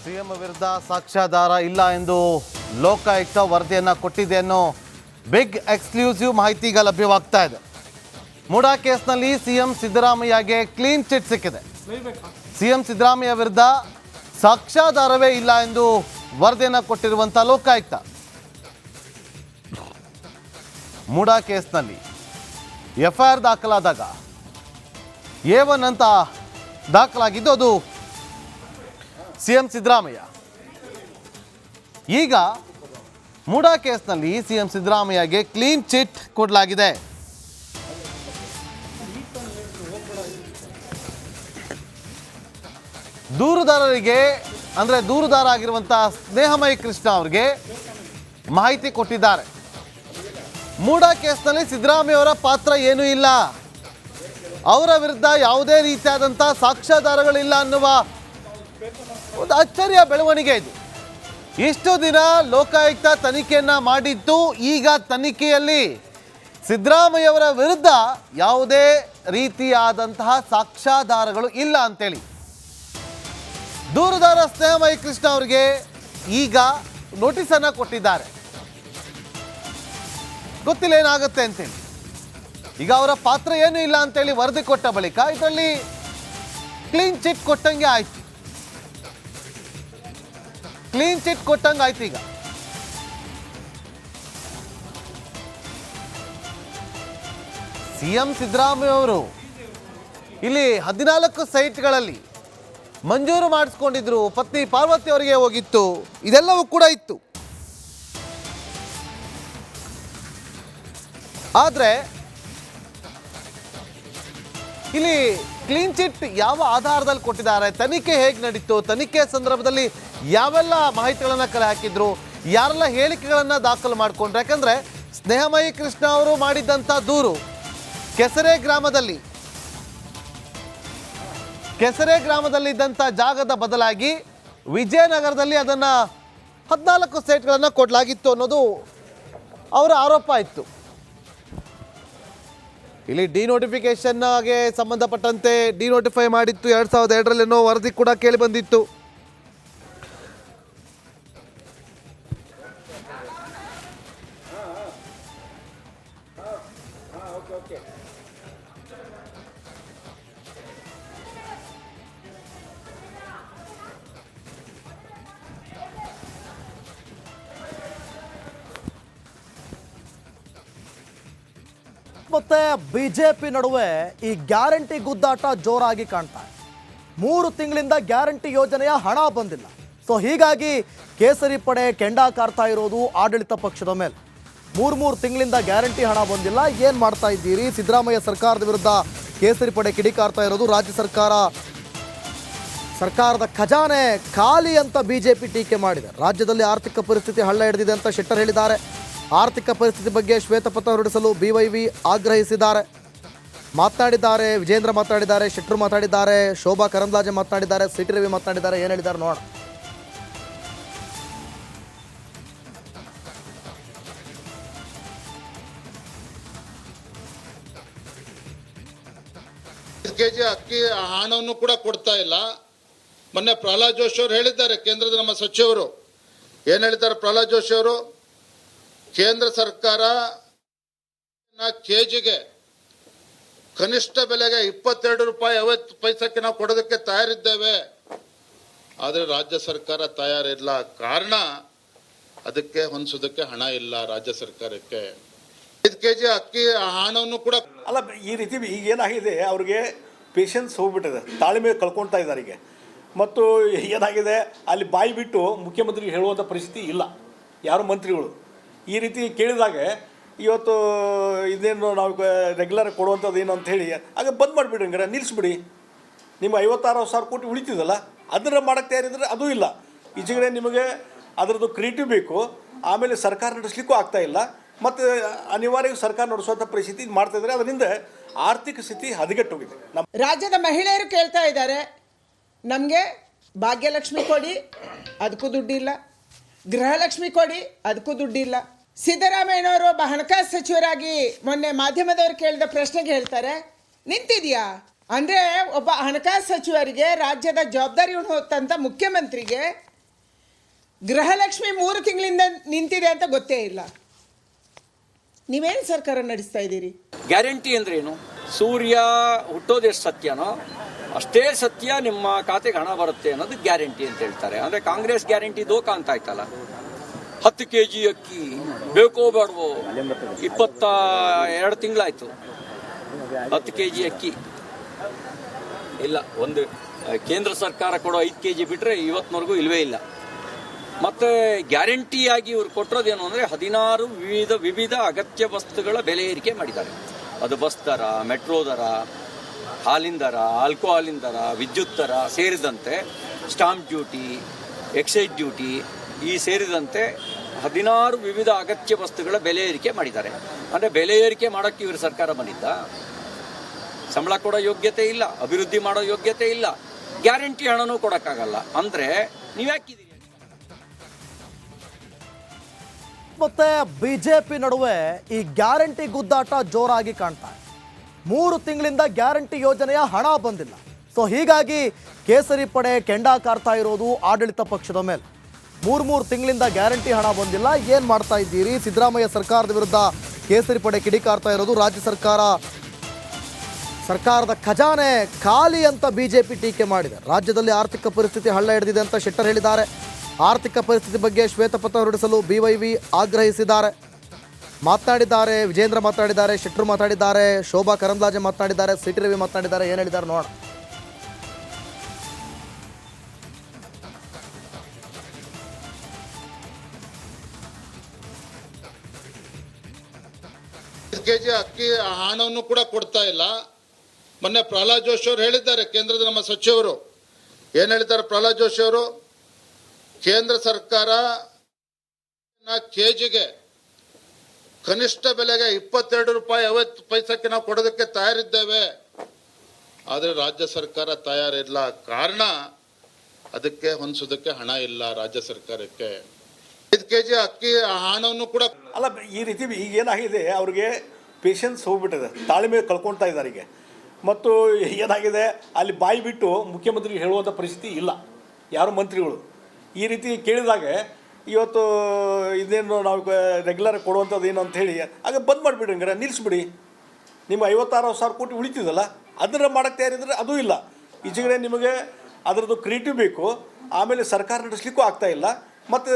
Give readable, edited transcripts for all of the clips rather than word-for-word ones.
CM ವಿರುದ್ಧ ಸಾಕ್ಷ್ಯಾಧಾರ ಇಲ್ಲ ಎಂದು ಲೋಕಾಯುಕ್ತ ವರದಿಯನ್ನು ಕೊಟ್ಟಿದೆ ಅನ್ನೋ ಬಿಗ್ ಎಕ್ಸ್ಕ್ಲೂಸಿವ್ ಮಾಹಿತಿ ಈಗ ಲಭ್ಯವಾಗ್ತಾ ಇದೆ. ಮೂಡಾ ಕೇಸ್ನಲ್ಲಿ ಸಿಎಂ ಸಿದ್ದರಾಮಯ್ಯಗೆ ಕ್ಲೀನ್ ಚಿಟ್ ಸಿಕ್ಕಿದೆ. ಸಿಎಂ ಸಿದ್ದರಾಮಯ್ಯ ವಿರುದ್ಧ ಸಾಕ್ಷ್ಯಾಧಾರವೇ ಇಲ್ಲ ಎಂದು ವರದಿಯನ್ನು ಕೊಟ್ಟಿರುವಂಥ ಲೋಕಾಯುಕ್ತ. ಮೂಡಾ ಕೇಸ್ನಲ್ಲಿ ಎಫ್ಐಆರ್ ದಾಖಲಾದಾಗ A1 ಅಂತ ದಾಖಲಾಗಿದ್ದು ಅದು ಸಿಎಂ ಸಿದ್ದರಾಮಯ್ಯ. ಈಗ ಮೂಡಾ ಕೇಸ್ನಲ್ಲಿ ಸಿಎಂ ಸಿದ್ದರಾಮಯ್ಯಗೆ ಕ್ಲೀನ್ ಚಿಟ್ ಕೊಡಲಾಗಿದೆ. ದೂರುದಾರರಿಗೆ ಅಂದರೆ ದೂರುದಾರ ಆಗಿರುವಂಥ ಸ್ನೇಹಮಯಿ ಕೃಷ್ಣ ಅವರಿಗೆ ಮಾಹಿತಿ ಕೊಟ್ಟಿದ್ದಾರೆ. ಮೂಡಾ ಕೇಸ್ನಲ್ಲಿ ಸಿದ್ದರಾಮಯ್ಯ ಅವರ ಪಾತ್ರ ಏನೂ ಇಲ್ಲ, ಅವರ ವಿರುದ್ಧ ಯಾವುದೇ ರೀತಿಯಾದಂಥ ಸಾಕ್ಷ್ಯಾಧಾರಗಳಿಲ್ಲ ಅನ್ನುವ ಒಂದು ಅಚ್ಚರಿಯ ಬೆಳವಣಿಗೆ ಇದು. ಇಷ್ಟು ದಿನ ಲೋಕಾಯುಕ್ತ ತನಿಖೆಯನ್ನು ಮಾಡಿದ್ದು, ಈಗ ತನಿಖೆಯಲ್ಲಿ ಸಿದ್ದರಾಮಯ್ಯವರ ವಿರುದ್ಧ ಯಾವುದೇ ರೀತಿಯಾದಂತಹ ಸಾಕ್ಷ್ಯಾಧಾರಗಳು ಇಲ್ಲ ಅಂತೇಳಿ ದೂರುದಾರ ಸ್ನೇಹಮಯಿ ಕೃಷ್ಣ ಅವರಿಗೆ ಈಗ ನೋಟಿಸನ್ನು ಕೊಟ್ಟಿದ್ದಾರೆ. ಗೊತ್ತಿಲ್ಲ ಏನಾಗುತ್ತೆ ಅಂತೇಳಿ. ಈಗ ಅವರ ಪಾತ್ರ ಏನೂ ಇಲ್ಲ ಅಂತೇಳಿ ವರದಿ ಕೊಟ್ಟ ಬಳಿಕ ಇದರಲ್ಲಿ ಕ್ಲೀನ್ ಚಿಟ್ ಕೊಟ್ಟಂಗೆ ಆಯ್ತು. ಕ್ಲೀನ್ ಚಿಟ್ ಕೊಟ್ಟಂಗೆ ಆಯ್ತು. ಈಗ ಸಿಎಂ ಸಿದ್ದರಾಮಯ್ಯ ಅವರು ಇಲ್ಲಿ 14 ಸೈಟ್ಗಳಲ್ಲಿ ಮಂಜೂರು ಮಾಡಿಸ್ಕೊಂಡಿದ್ರು. ಪತ್ನಿ ಪಾರ್ವತಿ ಅವರಿಗೆ ಹೋಗಿತ್ತು, ಇದೆಲ್ಲವೂ ಕೂಡ ಇತ್ತು. ಆದರೆ ಇಲ್ಲಿ ಕ್ಲೀನ್ ಚಿಟ್ ಯಾವ ಆಧಾರದಲ್ಲಿ ಕೊಟ್ಟಿದ್ದಾರೆ, ತನಿಖೆ ಹೇಗೆ ನಡೀತು, ತನಿಖೆ ಸಂದರ್ಭದಲ್ಲಿ ಯಾವೆಲ್ಲ ಮಾಹಿತಿಗಳನ್ನು ಕಲೆ ಹಾಕಿದ್ರು, ಯಾರೆಲ್ಲ ಹೇಳಿಕೆಗಳನ್ನು ದಾಖಲು ಮಾಡಿಕೊಂಡ್ರು. ಯಾಕಂದರೆ ಸ್ನೇಹಮಯಿ ಕೃಷ್ಣ ಅವರು ಮಾಡಿದ್ದಂಥ ದೂರು ಕೆಸರೆ ಗ್ರಾಮದಲ್ಲಿದ್ದಂಥ ಜಾಗದ ಬದಲಾಗಿ ವಿಜಯನಗರದಲ್ಲಿ ಅದನ್ನು 14 ಸೈಟ್ಗಳನ್ನು ಕೊಡಲಾಗಿತ್ತು ಅನ್ನೋದು ಅವರ ಆರೋಪ ಇತ್ತು. ಇಲ್ಲಿ ಡಿನೋಟಿಫಿಕೇಷನ್ಗೆ ಸಂಬಂಧಪಟ್ಟಂತೆ ಡಿನೋಟಿಫೈ ಮಾಡಿತ್ತು 2002ರಲ್ಲೇನೋ ವರದಿ ಕೂಡ ಕೇಳಿ ಬಂದಿತ್ತು. ಮತ್ತೆ ಬಿಜೆಪಿ ನಡುವೆ ಈ ಗ್ಯಾರಂಟಿ ಗುದ್ದಾಟ ಜೋರಾಗಿ ಕಾಣ್ತಾ ಇದೆ. 3 ತಿಂಗಳಿಂದ ಗ್ಯಾರಂಟಿ ಯೋಜನೆಯ ಹಣ ಬಂದಿಲ್ಲ. ಸೊ ಹೀಗಾಗಿ ಕೇಸರಿ ಪಡೆ ಕೆಂಡ ಕಾರ್ತಾ ಇರೋದು ಆಡಳಿತ ಪಕ್ಷದ ಮೇಲೆ. 3 ತಿಂಗಳಿಂದ ಗ್ಯಾರಂಟಿ ಹಣ ಬಂದಿಲ್ಲ, ಏನು ಮಾಡ್ತಾ ಇದ್ದೀರಿ? ಸಿದ್ದರಾಮಯ್ಯ ಸರ್ಕಾರದ ವಿರುದ್ಧ ಕೇಸರಿ ಪಡೆ ಕಿಡಿಕಾರ್ತಾ ಇರೋದು. ರಾಜ್ಯ ಸರ್ಕಾರದ ಖಜಾನೆ ಖಾಲಿ ಅಂತ ಬಿಜೆಪಿ ಟೀಕೆ ಮಾಡಿದೆ. ರಾಜ್ಯದಲ್ಲಿ ಆರ್ಥಿಕ ಪರಿಸ್ಥಿತಿ ಹಳ್ಳ ಹಿಡಿದಿದೆ ಅಂತ ಶೆಟ್ಟರ್ ಹೇಳಿದ್ದಾರೆ. ಆರ್ಥಿಕ ಪರಿಸ್ಥಿತಿ ಬಗ್ಗೆ ಶ್ವೇತಪತ್ರ ಹೊರಡಿಸಲು BYV ಆಗ್ರಹಿಸಿದ್ದಾರೆ. ಮಾತನಾಡಿದ್ದಾರೆ, ವಿಜೇಂದ್ರ ಮಾತನಾಡಿದ್ದಾರೆ, ಶೆಟ್ಟರು ಮಾತಾಡಿದ್ದಾರೆ, ಶೋಭಾ ಕರಂದ್ಲಾಜೆ ಮಾತನಾಡಿದ್ದಾರೆ, ಸಿಟಿ ರವಿ ಮಾತನಾಡಿದ್ದಾರೆ. ಏನು ಹೇಳಿದ್ದಾರೆ ನೋಡೋಣ. ಕೆಜಿ ಅಕ್ಕಿ ಹಣವನ್ನು ಕೂಡ ಕೊಡ್ತಾ ಇಲ್ಲ. ಮೊನ್ನೆ ಪ್ರಹ್ಲಾದ್ ಜೋಶಿ ಅವರು ಹೇಳಿದ್ದಾರೆ, ಕೇಂದ್ರದ ನಮ್ಮ ಸಚಿವರು ಏನು ಹೇಳಿದ್ದಾರೆ? ಪ್ರಹ್ಲಾದ್ ಜೋಶಿ ಅವರು ಕೇಂದ್ರ ಸರ್ಕಾರ ಕೆಜಿಗೆ ಕನಿಷ್ಠ ಬೆಲೆಗೆ 22 ರೂಪಾಯಿ 50 ಪೈಸಕ್ಕೆ ನಾವು ಕೊಡೋದಕ್ಕೆ ತಯಾರಿದ್ದೇವೆ, ಆದರೆ ರಾಜ್ಯ ಸರ್ಕಾರ ತಯಾರಿಲ್ಲ. ಕಾರಣ ಅದಕ್ಕೆ ಹೊಂದಿಸೋದಕ್ಕೆ ಹಣ ಇಲ್ಲ ರಾಜ್ಯ ಸರ್ಕಾರಕ್ಕೆ. 5 ಕೆಜಿ ಅಕ್ಕಿ ಹಣವನ್ನು ಕೂಡ ಅಲ್ಲ. ಈ ರೀತಿ ಈಗ ಏನಾಗಿದೆ, ಅವ್ರಿಗೆ ಪೇಷನ್ಸ್ ಹೋಗ್ಬಿಟ್ಟಿದೆ, ತಾಳ್ಮೆ ಕಳ್ಕೊಳ್ತಾ ಇದ್ದಾರೆ ಈಗ. ಮತ್ತು ಏನಾಗಿದೆ, ಅಲ್ಲಿ ಬಾಯಿ ಬಿಟ್ಟು ಮುಖ್ಯಮಂತ್ರಿಗೆ ಹೇಳುವಂಥ ಪರಿಸ್ಥಿತಿ ಇಲ್ಲ ಯಾರು ಮಂತ್ರಿಗಳು. ಈ ರೀತಿ ಕೇಳಿದಾಗ ಇವತ್ತು ಇದೇನು ನಾವು ರೆಗ್ಯುಲರ್ ಕೊಡುವಂಥದ್ದು ಏನು ಅಂತ ಹೇಳಿ ಆಗ ಬಂದ್ ಮಾಡಿಬಿಡ್ರಿ, ಹಂಗಾರೆ ನಿಲ್ಲಿಸ್ಬಿಡಿ. ನಿಮ್ಮ 56,000 ಕೋಟಿ ಉಳಿತಿದಲ್ಲ, ಅದನ್ನು ಮಾಡೋಕ್ಕೆ ತಯಾರಿದ್ರೆ ಅದೂ ಇಲ್ಲ. ಈಚೆಗಡೆ ನಿಮಗೆ ಅದರದ್ದು ಕ್ರಿಯೇಟಿವ್ ಬೇಕು, ಆಮೇಲೆ ಸರ್ಕಾರ ನಡೆಸಲಿಕ್ಕೂ ಆಗ್ತಾ ಇಲ್ಲ, ಮತ್ತು ಅನಿವಾರ್ಯವಾಗಿ ಸರ್ಕಾರ ನಡೆಸುವಂಥ ಪರಿಸ್ಥಿತಿ ಮಾಡ್ತಾಯಿದ್ದಾರೆ. ಅದರಿಂದ ಆರ್ಥಿಕ ಸ್ಥಿತಿ ಹದಗೆಟ್ಟೋಗಿದೆ. ನಮ್ಮ ರಾಜ್ಯದ ಮಹಿಳೆಯರು ಕೇಳ್ತಾ ಇದ್ದಾರೆ, ನಮಗೆ ಭಾಗ್ಯಲಕ್ಷ್ಮಿ ಕೊಡಿ, ಅದಕ್ಕೂ ದುಡ್ಡಿಲ್ಲ. ಗೃಹಲಕ್ಷ್ಮಿ ಕೊಡಿ, ಅದಕ್ಕೂ ದುಡ್ಡಿಲ್ಲ. ಸಿದ್ದರಾಮಯ್ಯನವರು ಒಬ್ಬ ಹಣಕಾಸು ಸಚಿವರಾಗಿ ಮೊನ್ನೆ ಮಾಧ್ಯಮದವರು ಕೇಳಿದ ಪ್ರಶ್ನೆಗೆ ಹೇಳ್ತಾರೆ, ನಿಂತಿದೆಯಾ ಅಂದರೆ ಒಬ್ಬ ಹಣಕಾಸು ಸಚಿವರಿಗೆ, ರಾಜ್ಯದ ಜವಾಬ್ದಾರಿ ಹೊತ್ತಂಥ ಮುಖ್ಯಮಂತ್ರಿಗೆ ಗೃಹಲಕ್ಷ್ಮಿ 3 ತಿಂಗಳಿಂದ ನಿಂತಿದೆ ಅಂತ ಗೊತ್ತೇ ಇಲ್ಲ. ನೀವೇನು ಸರ್ಕಾರ ನಡೆಸ್ತಾ ಇದ್ದೀರಿ? ಗ್ಯಾರಂಟಿ ಅಂದ್ರೇನು? ಸೂರ್ಯ ಹುಟ್ಟೋದೆಷ್ಟು ಸತ್ಯನೋ ಅಷ್ಟೇ ಸತ್ಯ ನಿಮ್ಮ ಖಾತೆಗೆ ಹಣ ಬರುತ್ತೆ ಅನ್ನೋದು ಗ್ಯಾರಂಟಿ ಅಂತ ಹೇಳ್ತಾರೆ. ಅಂದ್ರೆ ಕಾಂಗ್ರೆಸ್ ಗ್ಯಾರಂಟಿ ದೋಖ ಅಂತ ಆಯ್ತಲ್ಲ. 10 kg ಅಕ್ಕಿ ಬೇಕೋ ಬೇಡವೋ, 22 ತಿಂಗಳಾಯ್ತು 10 kg ಅಕ್ಕಿ ಇಲ್ಲ. ಒಂದು ಕೇಂದ್ರ ಸರ್ಕಾರ ಕೊಡೋ 5 kg ಬಿಟ್ರೆ ಇವತ್ತಿನವರೆಗೂ ಇಲ್ವೇ ಇಲ್ಲ. ಮತ್ತೆ ಗ್ಯಾರಂಟಿಯಾಗಿ ಇವ್ರು ಕೊಟ್ಟಿರೋದೇನು ಅಂದ್ರೆ 16 ವಿವಿಧ ಅಗತ್ಯ ವಸ್ತುಗಳ ಬೆಲೆ ಏರಿಕೆ ಮಾಡಿದ್ದಾರೆ. ಅದು ಬಸ್ ದರ, ಮೆಟ್ರೋ ದರ, ಹಾಲಿನ ದರ, ಆಲ್ಕೋಹಾಲಿನ ದರ, ವಿದ್ಯುತ್ ದರ ಸೇರಿದಂತೆ ಸ್ಟಾಂಪ್ ಡ್ಯೂಟಿ, ಎಕ್ಸೈಸ್ ಡ್ಯೂಟಿ ಈ ಸೇರಿದಂತೆ 16 ವಿವಿಧ ಅಗತ್ಯ ವಸ್ತುಗಳ ಬೆಲೆ ಏರಿಕೆ ಮಾಡಿದ್ದಾರೆ. ಅಂದರೆ ಬೆಲೆ ಏರಿಕೆ ಮಾಡೋಕ್ಕೆ ಇವರು ಸರ್ಕಾರ ಬಂದಿದ್ದ? ಸಂಬಳ ಕೊಡೋ ಯೋಗ್ಯತೆ ಇಲ್ಲ, ಅಭಿವೃದ್ಧಿ ಮಾಡೋ ಯೋಗ್ಯತೆ ಇಲ್ಲ, ಗ್ಯಾರಂಟಿ ಹಣನೂ ಕೊಡೋಕ್ಕಾಗಲ್ಲ. ಅಂದರೆ ನೀವ್ಯಾಕಿದ್ದೀರಿ? ಮತ್ತೆ ಬಿಜೆಪಿ ನಡುವೆ ಈ ಗ್ಯಾರಂಟಿ ಗುದ್ದಾಟ ಜೋರಾಗಿ ಕಾಣ್ತಾ ಇದೆ. 3 ತಿಂಗಳಿಂದ ಗ್ಯಾರಂಟಿ ಯೋಜನೆಯ ಹಣ ಬಂದಿಲ್ಲ. ಸೊ ಹೀಗಾಗಿ ಕೇಸರಿ ಪಡೆ ಕೆಂಡ ಕಾರ್ತಾ ಇರೋದು ಆಡಳಿತ ಪಕ್ಷದ ಮೇಲೆ. 3 ತಿಂಗಳಿಂದ ಗ್ಯಾರಂಟಿ ಹಣ ಬಂದಿಲ್ಲ, ಏನು ಮಾಡ್ತಾ ಇದ್ದೀರಿ? ಸಿದ್ದರಾಮಯ್ಯ ಸರ್ಕಾರದ ವಿರುದ್ಧ ಕೇಸರಿ ಪಡೆ ಕಿಡಿಕಾರ್ತಾ ಇರೋದು. ರಾಜ್ಯ ಸರ್ಕಾರದ ಖಜಾನೆ ಖಾಲಿ ಅಂತ ಬಿಜೆಪಿ ಟೀಕೆ ಮಾಡಿದೆ. ರಾಜ್ಯದಲ್ಲಿ ಆರ್ಥಿಕ ಪರಿಸ್ಥಿತಿ ಹಳ್ಳ ಹಿಡಿದಿದೆ ಅಂತ ಶೆಟ್ಟರ್ ಹೇಳಿದ್ದಾರೆ. ಆರ್ಥಿಕ ಪರಿಸ್ಥಿತಿ ಬಗ್ಗೆ ಶ್ವೇತಪತ್ರ ಹೊರಡಿಸಲು BYV ಆಗ್ರಹಿಸಿದ್ದಾರೆ. ಮಾತನಾಡಿದ್ದಾರೆ, ವಿಜೇಂದ್ರ ಮಾತನಾಡಿದ್ದಾರೆ, ಶೆಟ್ಟರು ಮಾತಾಡಿದ್ದಾರೆ, ಶೋಭಾ ಕರಂದ್ಲಾಜೆ ಮಾತನಾಡಿದ್ದಾರೆ, ಸಿಟಿ ರವಿ ಮಾತನಾಡಿದ್ದಾರೆ. ಏನು ಹೇಳಿದ್ದಾರೆ ನೋಡೋಣ. ಕೆಜಿ ಅಕ್ಕಿ ಹಣವನ್ನು ಕೂಡ ಕೊಡ್ತಾ ಇಲ್ಲ. ಮೊನ್ನೆ ಪ್ರಹ್ಲಾದ್ ಜೋಶಿ ಅವರು ಹೇಳಿದ್ದಾರೆ, ಕೇಂದ್ರದ ನಮ್ಮ ಸಚಿವರು ಏನ್ ಹೇಳಿದ್ದಾರೆ? ಪ್ರಹ್ಲಾದ್ ಜೋಶಿ ಅವರು, ಕೇಂದ್ರ ಸರ್ಕಾರ ಕೆಜಿಗೆ ಕನಿಷ್ಠ ಬೆಲೆಗೆ 22 ರೂಪಾಯಿ 50 ಪೈಸಕ್ಕೆ ನಾವು ಕೊಡೋದಕ್ಕೆ ತಯಾರಿದ್ದೇವೆ. ಆದರೆ ರಾಜ್ಯ ಸರ್ಕಾರ ತಯಾರಿಲ್ಲ. ಕಾರಣ ಅದಕ್ಕೆ ಹೊಂದಿಸೋದಕ್ಕೆ ಹಣ ಇಲ್ಲ ರಾಜ್ಯ ಸರ್ಕಾರಕ್ಕೆ. 5 kg ಅಕ್ಕಿ ಹಣವನ್ನು ಕೂಡ ಅಲ್ಲ, ಈ ರೀತಿ ಈಗ ಏನಾಗಿದೆ, ಅವ್ರಿಗೆ ಪೇಷನ್ಸ್ ಹೋಗ್ಬಿಟ್ಟಿದೆ, ತಾಳ್ಮೆ ಕಳ್ಕೊಳ್ತಾ ಇದ್ದಾರೆ ಈಗ. ಮತ್ತು ಏನಾಗಿದೆ, ಅಲ್ಲಿ ಬಾಯಿ ಬಿಟ್ಟು ಮುಖ್ಯಮಂತ್ರಿಗೆ ಹೇಳುವಂಥ ಪರಿಸ್ಥಿತಿ ಇಲ್ಲ ಯಾರು ಮಂತ್ರಿಗಳು. ಈ ರೀತಿ ಕೇಳಿದಾಗ ಇವತ್ತು ಇದೇನು ನಾವು ರೆಗ್ಯುಲರ್ ಕೊಡುವಂಥದ್ದು ಏನು ಅಂತ ಹೇಳಿ ಆಗ ಬಂದ್ ಮಾಡಿಬಿಡ್ರಿ, ಹಂಗಾರೆ ನಿಲ್ಲಿಸ್ಬಿಡಿ. ನಿಮ್ಮ 56,000 ಕೋಟಿ ಉಳಿತಿದಲ್ಲ, ಅದನ್ನು ಮಾಡೋಕ್ಕೆ ತಯಾರಿದ್ರೆ ಅದೂ ಇಲ್ಲ. ಈಚೆಗಡೆ ನಿಮಗೆ ಅದರದ್ದು ಕ್ರಿಯೇಟಿವ್ ಬೇಕು, ಆಮೇಲೆ ಸರ್ಕಾರ ನಡೆಸಲಿಕ್ಕೂ ಆಗ್ತಾ ಇಲ್ಲ. ಮತ್ತು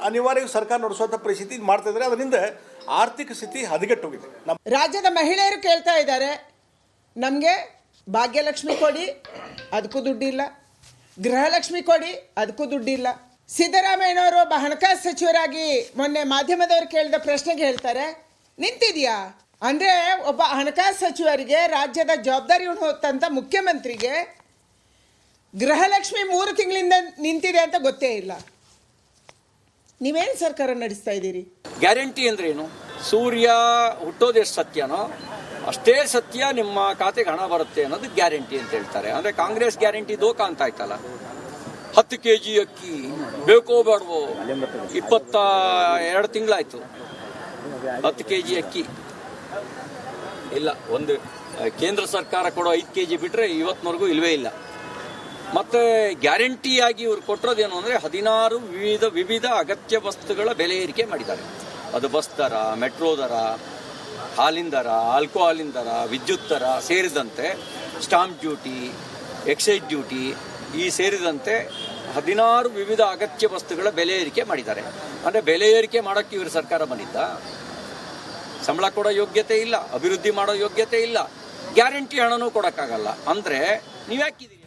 ಅನಿವಾರ್ಯ ಸರ್ಕಾರ ನಡೆಸುವಂಥ ಪರಿಸ್ಥಿತಿ ಮಾಡ್ತಾಯಿದ್ದಾರೆ. ಅದರಿಂದ ಆರ್ಥಿಕ ಸ್ಥಿತಿ ಹದಗೆಟ್ಟೋಗಿದೆ. ನಮ್ಮ ರಾಜ್ಯದ ಮಹಿಳೆಯರು ಕೇಳ್ತಾ ಇದ್ದಾರೆ, ನಮಗೆ ಭಾಗ್ಯಲಕ್ಷ್ಮಿ ಕೊಡಿ, ಅದಕ್ಕೂ ದುಡ್ಡಿಲ್ಲ. ಗೃಹಲಕ್ಷ್ಮಿ ಕೊಡಿ, ಅದಕ್ಕೂ ದುಡ್ಡಿಲ್ಲ. ಸಿದ್ದರಾಮಯ್ಯನವರು ಹಣಕಾಸು ಸಚಿವರಾಗಿ ಮೊನ್ನೆ ಮಾಧ್ಯಮದವರು ಕೇಳಿದ ಪ್ರಶ್ನೆಗೆ ಹೇಳ್ತಾರೆ, ನಿಂತಿದೆಯಾ ಅಂದರೆ ಒಬ್ಬ ಹಣಕಾಸು ಸಚಿವರಿಗೆ, ರಾಜ್ಯದ ಜವಾಬ್ದಾರಿ ಹೊತ್ತಂಥ ಮುಖ್ಯಮಂತ್ರಿಗೆ ಗೃಹಲಕ್ಷ್ಮಿ 3 ತಿಂಗಳಿಂದ ನಿಂತಿದೆ ಅಂತ ಗೊತ್ತೇ ಇಲ್ಲ. ನೀವೇನು ಸರ್ಕಾರ ನಡೆಸ್ತಾ ಇದ್ದೀರಿ? ಗ್ಯಾರಂಟಿ ಅಂದ್ರೇನು? ಸೂರ್ಯ ಹುಟ್ಟೋದೆಷ್ಟು ಸತ್ಯನೋ ಅಷ್ಟೇ ಸತ್ಯ ನಿಮ್ಮ ಖಾತೆಗೆ ಹಣ ಬರುತ್ತೆ ಅನ್ನೋದು ಗ್ಯಾರಂಟಿ ಅಂತ ಹೇಳ್ತಾರೆ. ಅಂದ್ರೆ ಕಾಂಗ್ರೆಸ್ ಗ್ಯಾರಂಟಿ ದೋಖ ಅಂತ ಆಯ್ತಲ್ಲ. 10 kg ಅಕ್ಕಿ ಬೇಕೋ ಬೇಡವೋ, 22 ತಿಂಗಳಾಯ್ತು 10 kg ಅಕ್ಕಿ ಇಲ್ಲ. ಒಂದು ಕೇಂದ್ರ ಸರ್ಕಾರ ಕೊಡೋ 5 kg ಬಿಟ್ರೆ ಇವತ್ತಿನವರೆಗೂ ಇಲ್ವೇ ಇಲ್ಲ. ಮತ್ತೆ ಗ್ಯಾರಂಟಿಯಾಗಿ ಇವ್ರು ಕೊಟ್ಟಿರೋದೇನು ಅಂದ್ರೆ 16 ವಿವಿಧ ಅಗತ್ಯ ವಸ್ತುಗಳ ಬೆಲೆ ಏರಿಕೆ ಮಾಡಿದ್ದಾರೆ. ಅದು ಬಸ್ ದರ, ಮೆಟ್ರೋ ದರ, ಹಾಲಿನ ದರ, ಆಲ್ಕೋಹಾಲಿನ ದರ, ವಿದ್ಯುತ್ ದರ ಸೇರಿದಂತೆ ಸ್ಟಾಂಪ್ ಡ್ಯೂಟಿ, ಎಕ್ಸೈಸ್ ಡ್ಯೂಟಿ ಈ ಸೇರಿದಂತೆ 16 ವಿವಿಧ ಅಗತ್ಯ ವಸ್ತುಗಳ ಬೆಲೆ ಏರಿಕೆ ಮಾಡಿದ್ದಾರೆ. ಅಂದರೆ ಬೆಲೆ ಏರಿಕೆ ಮಾಡೋಕ್ಕೆ ಇವರು ಸರ್ಕಾರ ಬಂದಿದ್ದ? ಸಂಬಳ ಕೊಡೋ ಯೋಗ್ಯತೆ ಇಲ್ಲ, ಅಭಿವೃದ್ಧಿ ಮಾಡೋ ಯೋಗ್ಯತೆ ಇಲ್ಲ, ಗ್ಯಾರಂಟಿ ಹಣನೂ ಕೊಡೋಕ್ಕಾಗಲ್ಲ. ಅಂದರೆ ನೀವ್ಯಾಕಿದ್ದೀರಿ?